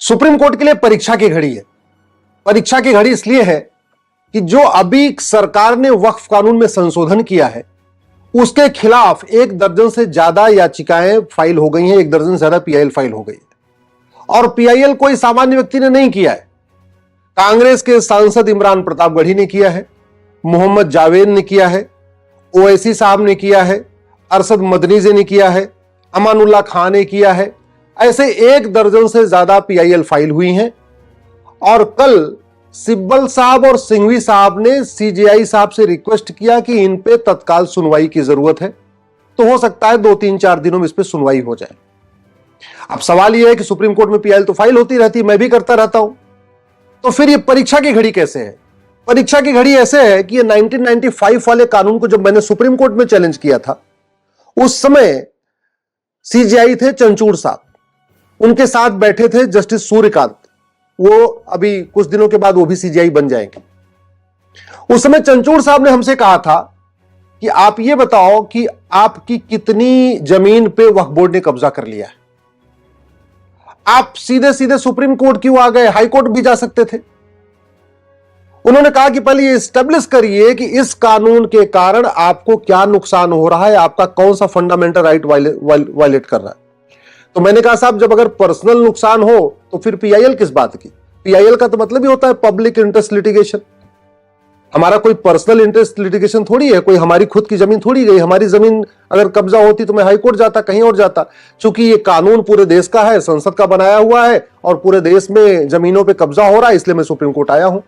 Supreme court के लिए परीक्षा की घड़ी है। परीक्षा की घड़ी इसलिए है कि जो अभी सरकार ने वक्फ कानून में संशोधन किया है उसके खिलाफ 1 दर्जन से ज्यादा याचिकाएं फाइल हो गई हैं, 1 दर्जन से ज्यादा पीआईएल फाइल हो गई है। और पीआईएल कोई सामान्य व्यक्ति ने नहीं किया है। कांग्रेस के सांसद इमरान प्रतापगढ़ी ने किया है, मोहम्मद जावेद ने किया है, ओवैसी साहब ने किया है, अरशद मदनीजी ने किया है, अमानुल्लाह खान ने किया है। ऐसे 1 दर्जन से ज्यादा पीआईएल फाइल हुई हैं। और कल सिब्बल साहब और सिंघवी साहब ने सीजेआई साहब से रिक्वेस्ट किया कि इन पे तत्काल सुनवाई की जरूरत है, तो हो सकता है 2-3-4 दिनों में इस पे सुनवाई हो जाए। अब सवाल यह है कि सुप्रीम कोर्ट में पीआईएल तो फाइल होती रहती, मैं भी करता रहता हूं, तो फिर ये परीक्षा की घड़ी कैसे है? परीक्षा की घड़ी ऐसे है कि ये 1995 वाले कानून को जब मैंने सुप्रीम कोर्ट में चैलेंज किया था, उस समय सीजेआई थे चंचूड़ साहब, उनके साथ बैठे थे जस्टिस सूर्यकांत, वो अभी कुछ दिनों के बाद वो भी सीजेआई बन जाएंगे। उस समय चंचूड़ साहब ने हमसे कहा था कि आप ये बताओ कि आपकी कितनी जमीन पे वक्फ बोर्ड ने कब्जा कर लिया है। आप सीधे सीधे सुप्रीम कोर्ट क्यों आ गए? हाई कोर्ट भी जा सकते थे। उन्होंने कहा कि पहले ये एस्टेब्लिश करिए कि इस कानून के कारण आपको क्या नुकसान हो रहा है, आपका कौन सा फंडामेंटल राइट वायलेट कर रहा है। तो मैंने कहा साहब, जब अगर पर्सनल नुकसान हो तो फिर पीआईएल किस बात की? पीआईएल का तो मतलब ही होता है पब्लिक इंटरेस्ट लिटिगेशन। हमारा कोई पर्सनल इंटरेस्ट लिटिगेशन थोड़ी है, कोई हमारी खुद की जमीन थोड़ी गई। हमारी जमीन अगर कब्जा होती तो मैं हाई कोर्ट जाता, कहीं और जाता। चूंकि ये कानून पूरे देश का है, संसद का बनाया हुआ है और पूरे देश में जमीनों पे कब्जा हो रहा है, इसलिए मैं सुप्रीम कोर्ट आया हूं।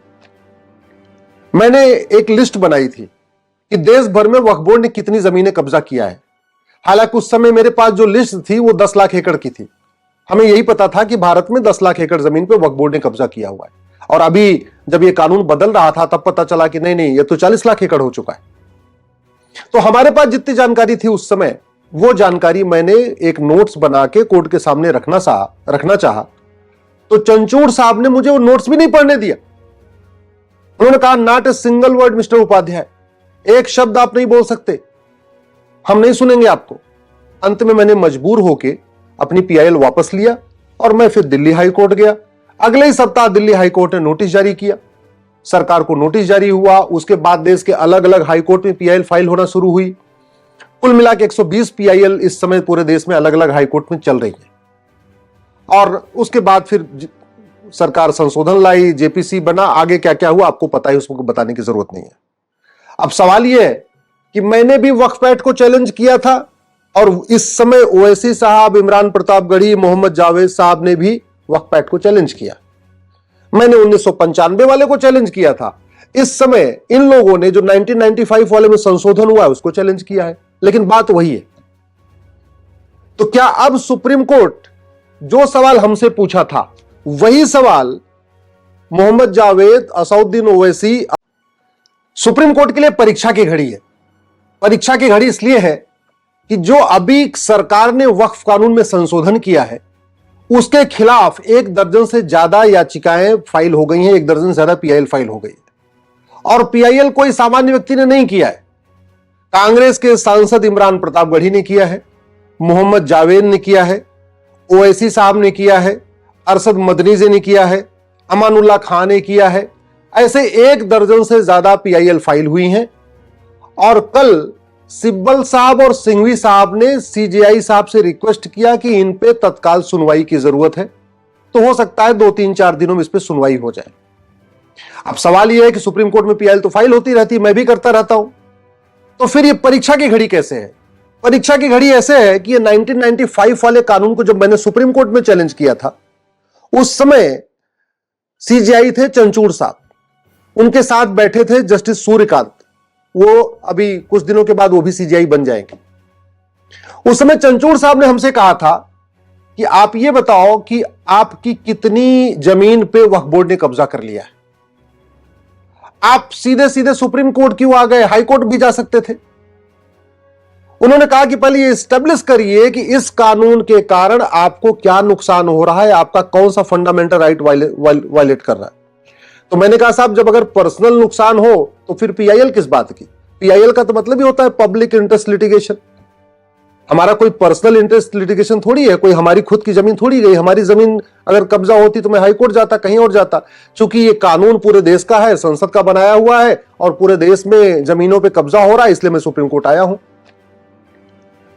मैंने एक लिस्ट बनाई थी कि देश भर में वक्फ बोर्ड ने कितनी जमीनें कब्जा किया है। हालांकि उस समय मेरे पास जो लिस्ट थी वो 10 लाख एकड़ की थी। हमें यही पता था कि भारत में 10 लाख एकड़ जमीन पे वक्फ बोर्ड ने कब्जा किया हुआ है। और अभी जब ये कानून बदल रहा था तब पता चला कि नहीं, ये तो 40 लाख एकड़ हो चुका है। तो हमारे पास जितनी जानकारी थी उस समय, वो जानकारी मैंने एक नोट्स बना के कोर्ट के सामने रखना चाहा। तो चंचूड़ साहब ने मुझे वो नोट्स भी नहीं पढ़ने दिया। उन्होंने कहा, not a single word mister Upadhyay, एक शब्द आप नहीं बोल सकते, हम नहीं सुनेंगे आपको। अंत में मैंने मजबूर होकर अपनी पीआईएल वापस लिया और मैं फिर दिल्ली हाई कोर्ट गया। अगले ही सप्ताह दिल्ली हाई कोर्ट ने नोटिस जारी किया, सरकार को नोटिस जारी हुआ। उसके बाद देश के अलग अलग हाई कोर्ट में पीआईएल फाइल होना शुरू हुई। कुल मिला के 120 पीआईएल इस समय पूरे देश में अलग अलग हाई कोर्ट में चल रही है। और उसके बाद फिर सरकार संशोधन लाई, जेपीसी बना, आगे क्या क्या हुआ आपको पता है, उसको बताने की जरूरत नहीं है। अब सवाल यह है कि मैंने भी वक्फ एक्ट को चैलेंज किया था और इस समय ओवैसी साहब, इमरान प्रतापगढ़ी, मोहम्मद जावेद साहब ने भी वक्फ एक्ट को चैलेंज किया। मैंने 1995 वाले को चैलेंज किया था। इस समय इन लोगों ने जो 1995 वाले में संशोधन हुआ है उसको चैलेंज किया है। लेकिन बात वही है। तो क्या अब सुप्रीम कोर्ट जो सवाल हमसे पूछा था वही सवाल मोहम्मद जावेद, असउद्दीन ओवैसी? सुप्रीम कोर्ट के लिए परीक्षा की घड़ी है। परीक्षा की घड़ी इसलिए है कि जो अभी सरकार ने वक्फ कानून में संशोधन किया है उसके खिलाफ 1 दर्जन से ज्यादा याचिकाएं फाइल हो गई हैं, 1 दर्जन से ज्यादा पीआईएल फाइल हो गई है। और पीआईएल कोई सामान्य व्यक्ति ने नहीं किया है। कांग्रेस के सांसद इमरान प्रतापगढ़ी ने किया है, मोहम्मद जावेद ने किया है, ओवैसी साहब ने किया है, अरशद मदनीजी ने किया है, अमानुल्लाह खान ने किया है। ऐसे 1 दर्जन से ज्यादा पीआईएल फाइल हुई हैं। और कल सिब्बल साहब और सिंघवी साहब ने सीजेआई साहब से रिक्वेस्ट किया कि इन पे तत्काल सुनवाई की जरूरत है, तो हो सकता है 2-3-4 दिनों में इस पे सुनवाई हो जाए। अब सवाल यह है कि सुप्रीम कोर्ट में पीआईएल तो फाइल होती रहती, मैं भी करता रहता हूं, तो फिर ये परीक्षा की घड़ी कैसे है? परीक्षा की घड़ी ऐसे है कि ये 1995 वाले कानून को जब मैंने सुप्रीम कोर्ट में चैलेंज किया था, उस समय सीजेआई थे चंचूड़ साहब, उनके साथ बैठे थे जस्टिस सूर्यकांत, वो अभी कुछ दिनों के बाद वो भी सीजेआई बन जाएंगे। उस समय चंचूड़ साहब ने हमसे कहा था कि आप ये बताओ कि आपकी कितनी जमीन पे वक्फ बोर्ड ने कब्जा कर लिया है। आप सीधे सीधे सुप्रीम कोर्ट क्यों आ गए? हाई कोर्ट भी जा सकते थे। उन्होंने कहा कि पहले ये एस्टेब्लिश करिए कि इस कानून के कारण आपको क्या नुकसान हो रहा है, आपका कौन सा फंडामेंटल राइट वायलेट कर रहा है। तो मैंने कहा साहब, जब अगर पर्सनल नुकसान हो तो फिर पीआईएल किस बात की? पीआईएल का तो मतलब ही होता है पब्लिक इंटरेस्ट लिटिगेशन। हमारा कोई पर्सनल इंटरेस्ट लिटिगेशन थोड़ी है, कोई हमारी खुद की जमीन थोड़ी गई। हमारी जमीन अगर कब्जा होती तो मैं हाईकोर्ट जाता, कहीं और जाता। चूंकि ये कानून पूरे देश का है, संसद का बनाया हुआ है और पूरे देश में जमीनों पे कब्जा हो रहा है, इसलिए मैं सुप्रीम कोर्ट आया हूं।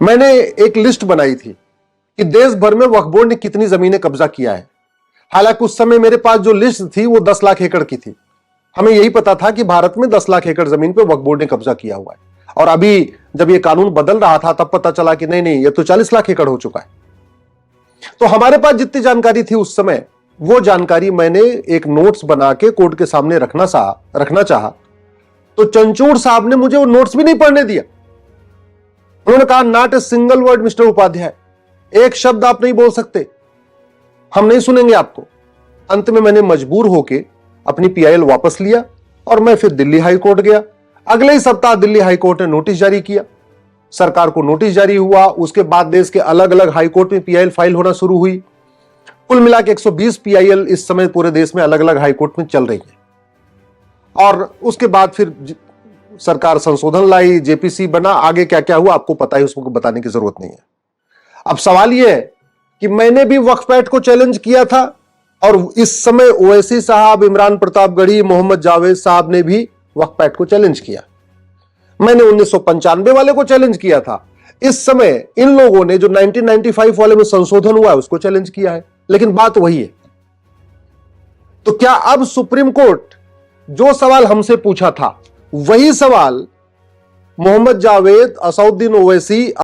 मैंने एक लिस्ट बनाई थी कि देश भर में वक्फ बोर्ड ने कितनी जमीनें कब्जा किया है। हालांकि उस समय मेरे पास जो लिस्ट थी वो 10 लाख एकड़ की थी। हमें यही पता था कि भारत में 10 लाख एकड़ जमीन पे वक्फ बोर्ड ने कब्जा किया हुआ है। और अभी जब ये कानून बदल रहा था तब पता चला कि नहीं नहीं, ये तो 40 लाख एकड़ हो चुका है। तो हमारे पास जितनी जानकारी थी उस समय, वो जानकारी मैंने एक नोट्स बना के कोर्ट के सामने रखना चाहा तो चंचूड़ साहब ने मुझे वो नोट्स भी नहीं पढ़ने दिया। उन्होंने कहा, not a single word mister Upadhyay, एक शब्द आप नहीं बोल सकते, हम नहीं सुनेंगे आपको। अंत में मैंने मजबूर होकर अपनी पीआईएल वापस लिया और मैं फिर दिल्ली हाई कोर्ट गया। अगले ही सप्ताह दिल्ली हाई कोर्ट ने नोटिस जारी किया, सरकार को नोटिस जारी हुआ। उसके बाद देश के अलग अलग हाई कोर्ट में पीआईएल फाइल होना शुरू हुई। कुल मिला के 120 पीआईएल इस समय पूरे देश में अलग अलग हाई कोर्ट में चल रही है। और उसके बाद फिर सरकार संशोधन लाई, जेपीसी बना, आगे क्या क्या हुआ आपको पता है, उसको बताने की जरूरत नहीं है। अब सवाल यह है कि मैंने भी वक्फ एक्ट को चैलेंज किया था और इस समय ओवैसी साहब, इमरान प्रतापगढ़ी, मोहम्मद जावेद साहब ने भी वक्फ एक्ट को चैलेंज किया। मैंने 1995 वाले को चैलेंज किया था। इस समय इन लोगों ने जो 1995 वाले में संशोधन हुआ है उसको चैलेंज किया है, लेकिन बात वही है। तो क्या अब सुप्रीम कोर्ट जो सवाल हमसे पूछा था वही सवाल मोहम्मद जावेद, असदुद्दीन ओवैसी